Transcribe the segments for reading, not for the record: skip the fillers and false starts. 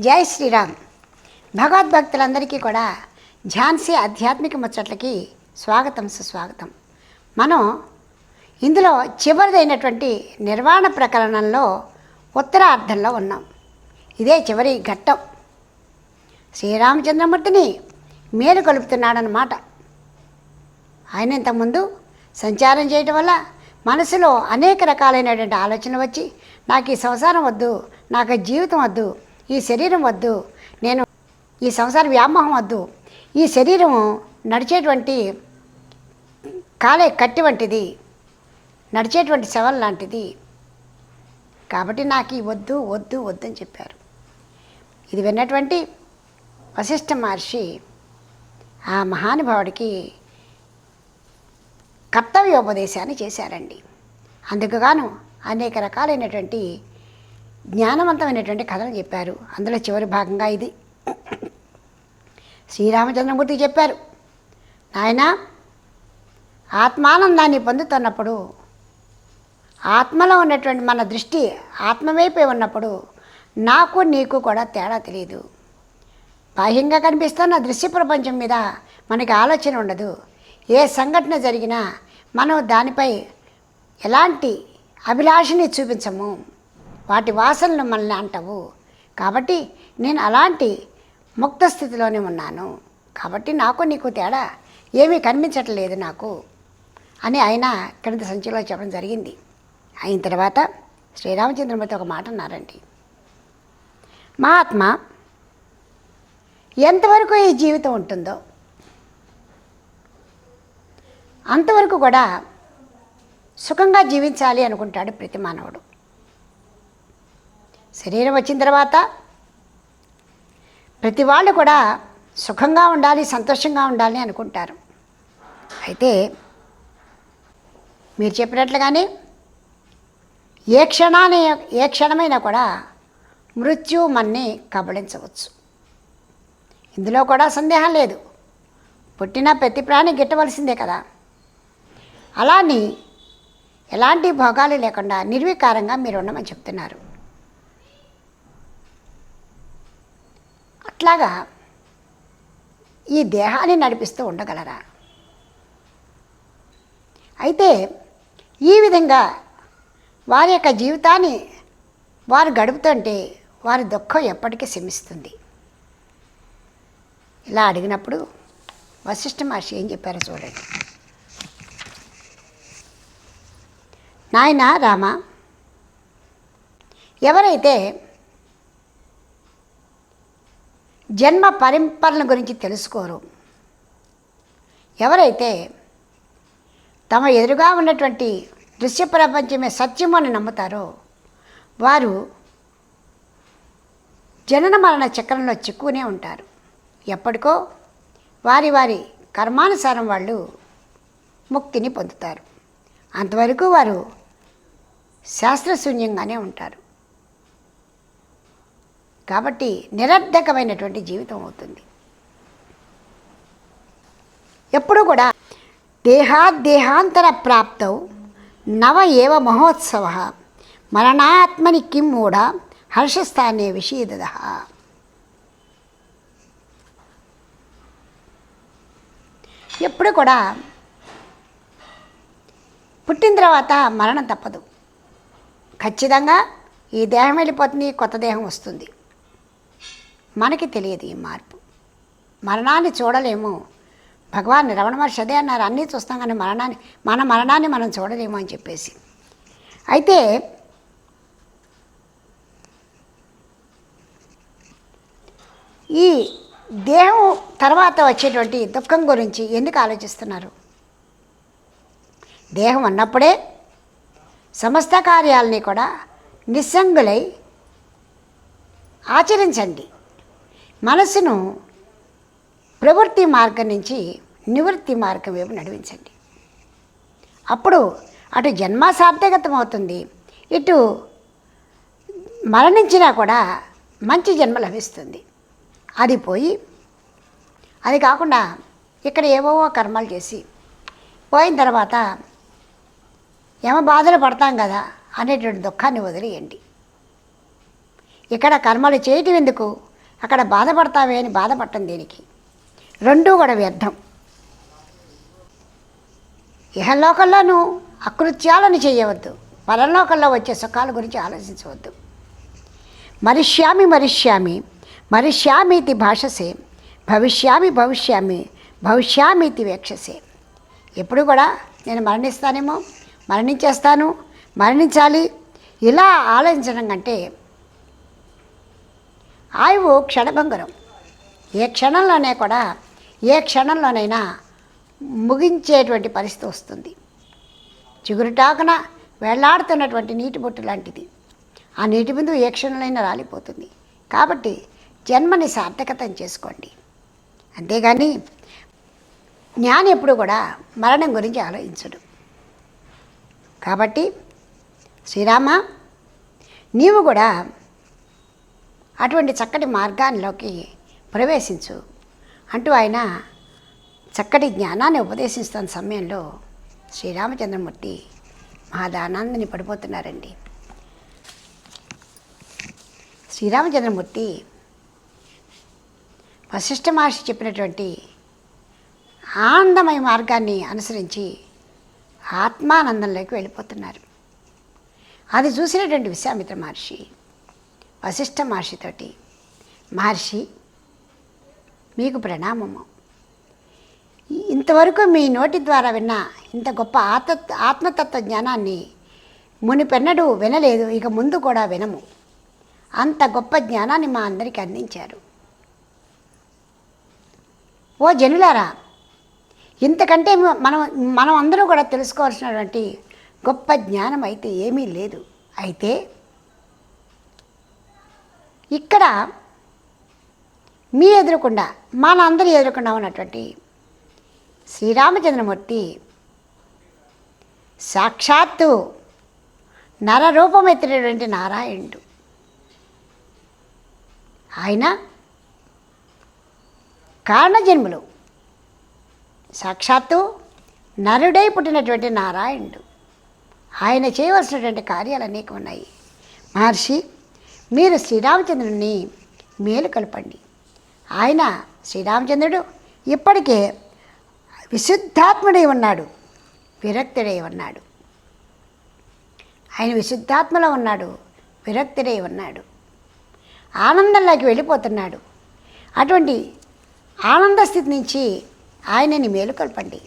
జై శ్రీరామ్. భగవద్భక్తులందరికీ కూడా ఝాన్సీ ఆధ్యాత్మిక ముచ్చట్లకి స్వాగతం, సుస్వాగతం. మనం ఇందులో చివరిదైనటువంటి నిర్వాణ ప్రకరణంలో ఉత్తరార్ధంలో ఉన్నాం. ఇదే చివరి ఘట్టం. శ్రీరామచంద్రమూర్తిని మేలు కలుపుతున్నాడనమాట. ఆయన ఇంతకుముందు సంచారం చేయటం వల్ల మనసులో అనేక రకాలైనటువంటి ఆలోచనలు వచ్చి, నాకు ఈ సంసారం వద్దు, నాకు జీవితం వద్దు, ఈ శరీరం వద్దు, నేను ఈ సంసార వ్యామోహం వద్దు, ఈ శరీరం నడిచేటువంటి కాలే కట్టి వంటిది, నడిచేటువంటి శవం లాంటిది, కాబట్టి నాకు ఈ వద్దు వద్దు వద్దు అని చెప్పారు. ఇది విన్నటువంటి వశిష్ఠ మహర్షి ఆ మహానుభావుడికి కర్తవ్యోపదేశాన్ని చేశారండి. అందుకుగాను అనేక రకాలైనటువంటి జ్ఞానవంతమైనటువంటి కథలు చెప్పారు. అందులో చివరి భాగంగా ఇది శ్రీరామచంద్రమూర్తి చెప్పారు, నాయన, ఆత్మానందాన్ని పొందుతున్నప్పుడు, ఆత్మలో ఉన్నటువంటి మన దృష్టి ఆత్మవైపే ఉన్నప్పుడు నాకు నీకు కూడా తేడా తెలియదు. బాహ్యంగా కనిపిస్తున్న దృశ్య ప్రపంచం మీద మనకి ఆలోచన ఉండదు. ఏ సంఘటన జరిగినా మనం దానిపై ఎలాంటి అభిలాషని చూపించము, వాటి వాసనలు మనల్ని అంటవు. కాబట్టి నేను అలాంటి ముక్త స్థితిలోనే ఉన్నాను, కాబట్టి నాకు నీకు తేడా ఏమీ కనిపించట్లేదు నాకు అని ఆయన క్రింద సంచిలో చెప్పడం జరిగింది. అయిన తర్వాత శ్రీరామచంద్రమూర్తి ఒక మాట అన్నారండి, మహాత్మా, ఎంతవరకు ఈ జీవితం ఉంటుందో అంతవరకు కూడా సుఖంగా జీవించాలి అనుకుంటాడు ప్రతి మానవుడు. శరీరం వచ్చిన తర్వాత ప్రతి వాళ్ళు కూడా సుఖంగా ఉండాలి, సంతోషంగా ఉండాలి అనుకుంటారు. అయితే మీరు చెప్పినట్లుగానే ఏ క్షణమైనా కూడా మృత్యు మన్ని కబళించవచ్చు. ఇందులో కూడా సందేహం లేదు. పుట్టిన ప్రతి ప్రాణి గిట్టవలసిందే కదా. అలాని ఎలాంటి భోగాలు లేకుండా నిర్వికారంగా మీరు ఉండమని చెప్తున్నారు. అట్లాగా ఈ దేహాన్ని నడిపిస్తూ ఉండగలరా? అయితే ఈ విధంగా వారి యొక్క జీవితాన్ని వారు గడుపుతుంటే వారి దుఃఖం ఎప్పటికీ శమిస్తుంది. ఇలా అడిగినప్పుడు వశిష్ఠ మహర్షి ఏం చెప్పారో చూడండి. నాయన రామ, ఎవరైతే జన్మ పరంపరల గురించి తెలుసుకోరు, ఎవరైతే తమ ఎదురుగా ఉన్నటువంటి దృశ్య ప్రపంచమే సత్యము అని నమ్ముతారో వారు జనన మరణ చక్రంలో చిక్కునే ఉంటారు. ఎప్పటికో వారి వారి కర్మానుసారం వాళ్ళు ముక్తిని పొందుతారు. అంతవరకు వారు శాస్త్రశూన్యంగానే ఉంటారు. కాబట్టి నిరర్ధకమైనటువంటి జీవితం అవుతుంది. ఎప్పుడు కూడా దేహాంతర ప్రాప్తౌ నవ ఏవ మహోత్సవ మరణాత్మని కిం మూఢ హర్షస్థానే విషీదద. ఎప్పుడు కూడా పుట్టిన తర్వాత మరణం తప్పదు. ఖచ్చితంగా ఈ దేహం వెళ్ళిపోతుంది, కొత్త దేహం వస్తుంది. మనకి తెలియదు ఈ మార్పు. మరణాన్ని చూడలేము. భగవాన్ రమణ మహర్షి అదే అన్నారు, అన్నీ చూస్తాం కానీ మన మరణాన్ని మనం చూడలేము అని చెప్పేసి. అయితే ఈ దేహం తర్వాత వచ్చేటువంటి దుఃఖం గురించి ఎందుకు ఆలోచిస్తున్నారు? దేహం అన్నప్పుడే సమస్త కార్యాలని కూడా నిస్సంగులై ఆచరించండి. మనసును ప్రవృత్తి మార్గం నుంచి నివృత్తి మార్గం వైపు నడిపించండి. అప్పుడు అటు జన్మ సార్థకతం అవుతుంది, ఇటు మరణించినా కూడా మంచి జన్మ లభిస్తుంది. అది పోయి అది కాకుండా ఇక్కడ ఏవో కర్మలు చేసి పోయిన తర్వాత యమ బాధలు పడతాం కదా అనేటువంటి దుఃఖాన్ని వదిలేయండి. ఇక్కడ కర్మలు చేయటం ఎందుకు, అక్కడ బాధపడతావే అని బాధపడటం దేనికి? రెండూ కూడా వ్యర్థం. ఇహలోకంలోనూ అకృత్యాలను చేయవద్దు, పరలోకంలో వచ్చే సుఖాల గురించి ఆలోచించవద్దు. మరిష్యామి మరిష్యామి మరిష్యామీతి భాషసే, భవిష్యామి భవిష్యామి భవిష్యామీతి వేక్షసే. ఎప్పుడు కూడా నేను మరణిస్తానేమో, మరణించేస్తాను, మరణించాలి ఇలా ఆలోచించడం కంటే ఆయువు క్షణభంగురం. ఏ క్షణంలోనైనా ముగించేటువంటి పరిస్థితి వస్తుంది. చిగురుటాకున వేళ్లాడుతున్నటువంటి నీటి బొట్టు లాంటిది. ఆ నీటి బిందువు ఏ క్షణంలోనైనా రాలిపోతుంది. కాబట్టి జన్మని సార్థకతం చేసుకోండి. అంతేగాని జ్ఞాని ఎప్పుడు కూడా మరణం గురించి ఆలోచించడు. కాబట్టి శ్రీరామ, నీవు కూడా అటువంటి చక్కటి మార్గాల్లోకి ప్రవేశించు అంటూ ఆయన చక్కటి జ్ఞానాన్ని ఉపదేశిస్తున్న సమయంలో శ్రీరామచంద్రమూర్తి మహాదానందని పడిపోతున్నారండి. శ్రీరామచంద్రమూర్తి వశిష్ఠ మహర్షి చెప్పినటువంటి ఆనందమయ మార్గాన్ని అనుసరించి ఆత్మానందంలోకి వెళ్ళిపోతున్నారు. అది చూసినటువంటి విశ్వామిత్ర మహర్షి వశిష్ఠ మహర్షితోటి, మహర్షి మీకు ప్రణామము. ఇంతవరకు మీ నోటి ద్వారా విన్న ఇంత గొప్ప ఆత్మతత్వ జ్ఞానాన్ని మునిపెన్నడూ వినలేదు, ఇక ముందు కూడా వినము. అంత గొప్ప జ్ఞానాన్ని మా అందరికీ అందించారు. ఓ జనులారా, ఇంతకంటే మనం అందరూ కూడా తెలుసుకోవాల్సినటువంటి గొప్ప జ్ఞానం అయితే ఏమీ లేదు. అయితే ఇక్కడ మీ ఎదురుకుండా, మనందరి ఎదురుకుండా ఉన్నటువంటి శ్రీరామచంద్రమూర్తి సాక్షాత్తు నరరూపమెత్తినటువంటి నారాయణుడు. ఆయన కారణజన్ములు, సాక్షాత్తు నరుడై పుట్టినటువంటి నారాయణుడు. ఆయన చేయవలసినటువంటి కార్యాలు అనేకం ఉన్నాయి. మహర్షి, మీరు శ్రీరామచంద్రుని మేలు కలపండి. ఆయన శ్రీరామచంద్రుడు ఇప్పటికే విశుద్ధాత్ముడై ఉన్నాడు, విరక్తుడై ఉన్నాడు. ఆయన విశుద్ధాత్మలో ఉన్నాడు, విరక్తుడై ఉన్నాడు, ఆనందంలోకి వెళ్ళిపోతున్నాడు. అటువంటి ఆనంద స్థితి నుంచి ఆయనని మేలుకొల్పండి.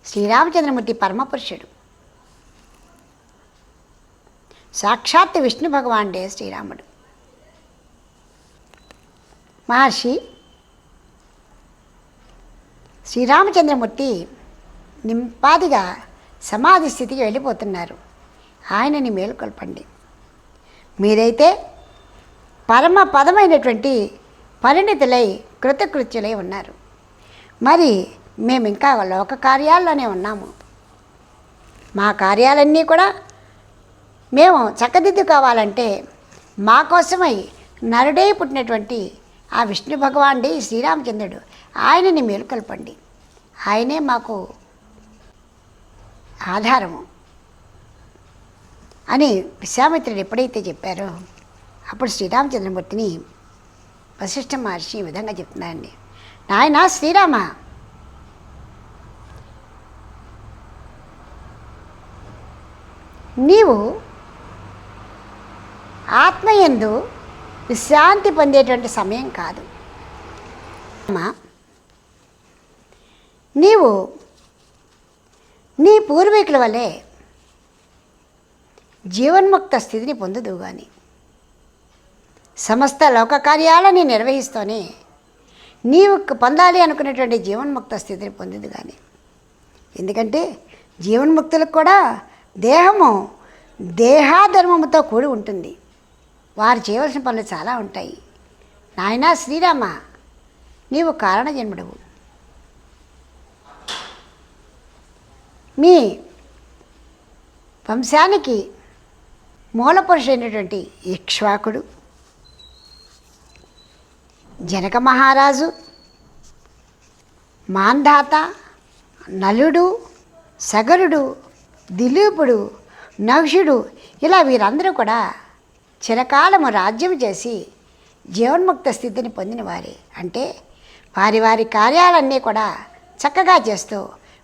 శ్రీరామచంద్రమూర్తి పరమపురుషుడు, సాక్షాత్ విష్ణు భగవానుడే శ్రీరాముడు. మహర్షి, శ్రీరామచంద్రమూర్తి నింపాదిగా సమాధి స్థితికి వెళ్ళిపోతున్నారు. ఆయనని మేలుకొల్పండి. మీరైతే పరమ పదమైనటువంటి పరిణితులై కృతకృత్యులై ఉన్నారు. మరి మేము ఇంకా లోక కార్యాల్లోనే ఉన్నాము. మా కార్యాలన్నీ కూడా మేము చక్కదిద్దుకోవాలంటే మా కోసమై నరుడై పుట్టినటువంటి ఆ విష్ణు భగవానుడి శ్రీరామచంద్రుడు, ఆయనని మేలుకొల్పండి. ఆయనే మాకు ఆధారము అని విశ్వామిత్రుడు ఎప్పుడైతే చెప్పారో అప్పుడు శ్రీరామచంద్రమూర్తిని వశిష్ఠ మహర్షి ఈ విధంగా చెప్తున్నారండి. నాయనా శ్రీరామ, నీవు ఆత్మయందు విశ్రాంతి పొందేటువంటి సమయం కాదు. నీవు నీ పూర్వీకుల వలె జీవన్ముక్త స్థితిని పొందుదువు కానీ సమస్త లోక కార్యాలని నిర్వహిస్తూనే నీవు పొందాలి అనుకునేటువంటి జీవన్ముక్త స్థితిని పొందిదు కానీ. ఎందుకంటే జీవన్ముక్తులకు కూడా దేహము దేహాధర్మముతో కూడి ఉంటుంది. వారు చేయవలసిన పనులు చాలా ఉంటాయి. నాయనా శ్రీరామ, నీవు కారణజన్ముడవు. మీ వంశానికి మూలపురుషైనటువంటి ఇక్ష్వాకుడు, జనక మహారాజు, మాంధాత, నలుడు, సగరుడు, దిలీపుడు, నహుషుడు ఇలా వీరందరూ కూడా చిరకాలము రాజ్యం చేసి జీవన్ముక్త స్థితిని పొందిన వారే. అంటే వారి వారి కార్యాలన్నీ కూడా చక్కగా చేస్తూ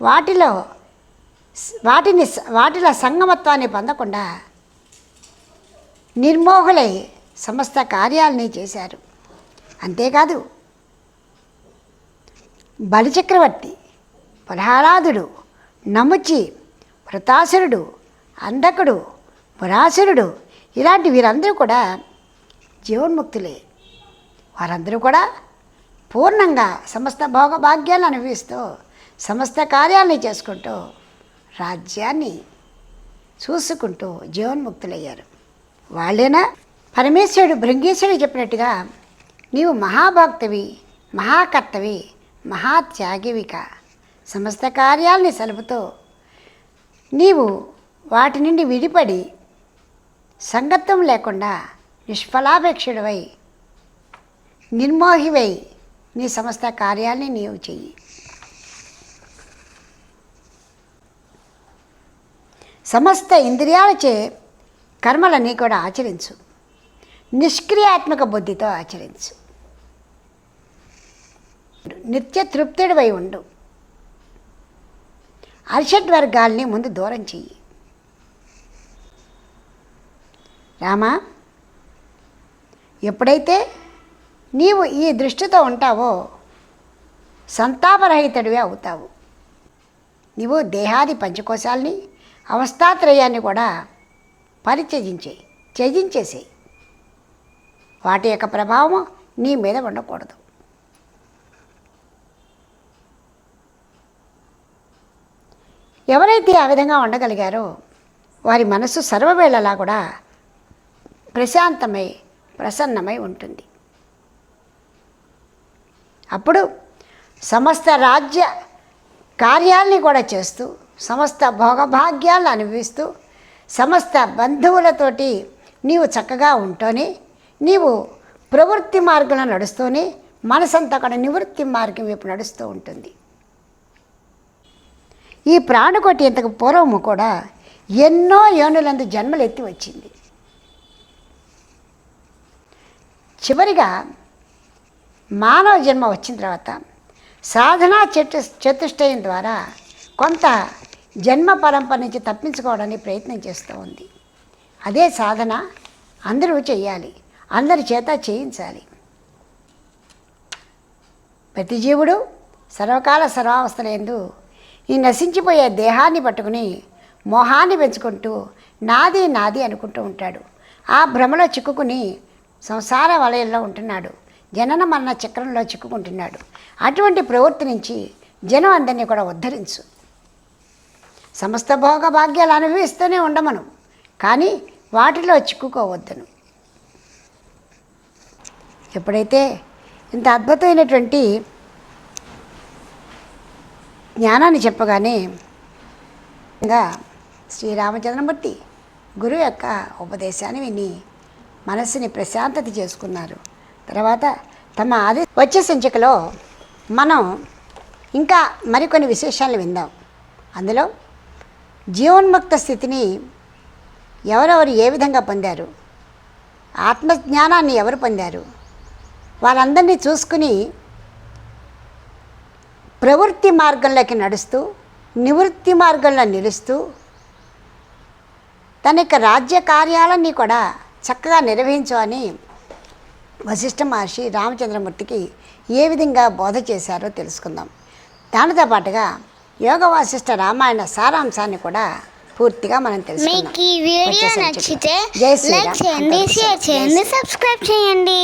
వాటిలో సంగమత్వాన్ని పొందకుండా నిర్మోహులై సమస్త కార్యాలని చేశారు. అంతేకాదు బలిచక్రవర్తి, ప్రహ్లాదుడు, నముచి, వృతాసురుడు, అంధకుడు, పురాసురుడు ఇలాంటి వీరందరూ కూడా జీవన్ముక్తులే. వారందరూ కూడా పూర్ణంగా సమస్త భోగభాగ్యాలను అనుభవిస్తూ సమస్త కార్యాలని చేసుకుంటూ రాజ్యాన్ని చూసుకుంటూ జీవన్ముక్తులయ్యారు. వాళ్ళేనా పరమేశ్వరుడు భృంగీశ్వరుడు చెప్పినట్టుగా నీవు మహాభక్తివి, మహాకర్తవి, మహాత్యాగివిక. సమస్త కార్యాలని సలుపుతూ నీవు వాటి నుండి విడిపడి సంగత్వం లేకుండా నిష్ఫలాపేక్షుడివై నిర్మోహివై నీ సమస్త కార్యాలని నీవు చెయ్యి. సమస్త ఇంద్రియాలచే కర్మలన్నీ కూడా ఆచరించు. నిష్క్రియాత్మక బుద్ధితో ఆచరించు. నిత్య తృప్తుడివై ఉండు. అరిషడ్ వర్గాల్ని ముందు దూరం చెయ్యి. రామా, ఎప్పుడైతే నీవు ఈ దృష్టితో ఉంటావో సంతాపరహితుడివే అవుతావు. నీవు దేహాది పంచకోశాలని అవస్థాత్రయాన్ని కూడా త్యజించేసేయి. వాటి యొక్క ప్రభావం నీ మీద ఉండకూడదు. ఎవరైతే ఆ విధంగా ఉండగలిగారో వారి మనసు సర్వవేళలా కూడా ప్రశాంతమై ప్రసన్నమై ఉంటుంది. అప్పుడు సమస్త రాజ్య కార్యాల్ని కూడా చేస్తూ సమస్త భోగభాగ్యాలను అనుభవిస్తూ సమస్త బంధువులతోటి నీవు చక్కగా ఉంటూనే నీవు ప్రవృత్తి మార్గంలో నడుస్తూనే మనసంతా కూడా నివృత్తి మార్గం వైపు నడుస్తూ ఉంటుంది. ఈ ప్రాణకోటి ఇంతకు పూర్వము కూడా ఎన్నో యోనులందు జన్మలు ఎత్తి వచ్చింది. చివరిగా మానవ జన్మ వచ్చిన తర్వాత సాధనా చతుష్టయం ద్వారా కొంత జన్మ పరంపర నుంచి తప్పించుకోవడానికి ప్రయత్నం చేస్తూ ఉంది. అదే సాధన అందరూ చేయాలి, అందరి చేత చేయించాలి. ప్రతి జీవుడు సర్వకాల సర్వావస్థలందు ఈ నశించిపోయే దేహాన్ని పట్టుకుని మోహాన్ని పెంచుకుంటూ నాది నాది అనుకుంటూ ఉంటాడు. ఆ భ్రమలో చిక్కుకుని సంసార వలయంలో ఉంటున్నాడు. జనన మరణ చక్రంలో చిక్కుకుంటున్నాడు. అటువంటి ప్రవృత్తి నుంచి జనం అందరినీ కూడా ఉద్ధరించు. సమస్త భోగ భాగ్యాలు అనుభవిస్తూనే ఉండమను, కానీ వాటిలో చిక్కుకోవద్దను. ఎప్పుడైతే ఇంత అద్భుతమైనటువంటి జ్ఞానాన్ని చెప్పగానే ఇంకా శ్రీరామచంద్రమూర్తి గురువు యొక్క ఉపదేశాన్ని విని మనస్సుని ప్రశాంతత చేసుకున్నారు. తర్వాత తమ వచ్చే సంచికలో మనం ఇంకా మరికొన్ని విశేషాలు విందాం. అందులో జీవన్ముక్త స్థితిని ఎవరెవరు ఏ విధంగా పొందారు, ఆత్మజ్ఞానాన్ని ఎవరు పొందారు, వాళ్ళందరినీ చూసుకుని ప్రవృత్తి మార్గంలోకి నడుస్తూ నివృత్తి మార్గంలో నిలుస్తూ తన యొక్క రాజ్య కార్యాలన్నీ కూడా చక్కగా నిర్వహించు అని వశిష్ఠ మహర్షి రామచంద్రమూర్తికి ఏ విధంగా బోధ చేశారో తెలుసుకుందాం. దానితో పాటుగా యోగ వాసిష్ఠ రామాయణ సారాంశాన్ని కూడా పూర్తిగా మనం తెలుసుకుందాం. మీకు ఈ వీడియో నచ్చితే లైక్ చేయండి, షేర్ చేయండి, సబ్స్క్రైబ్ చేయండి.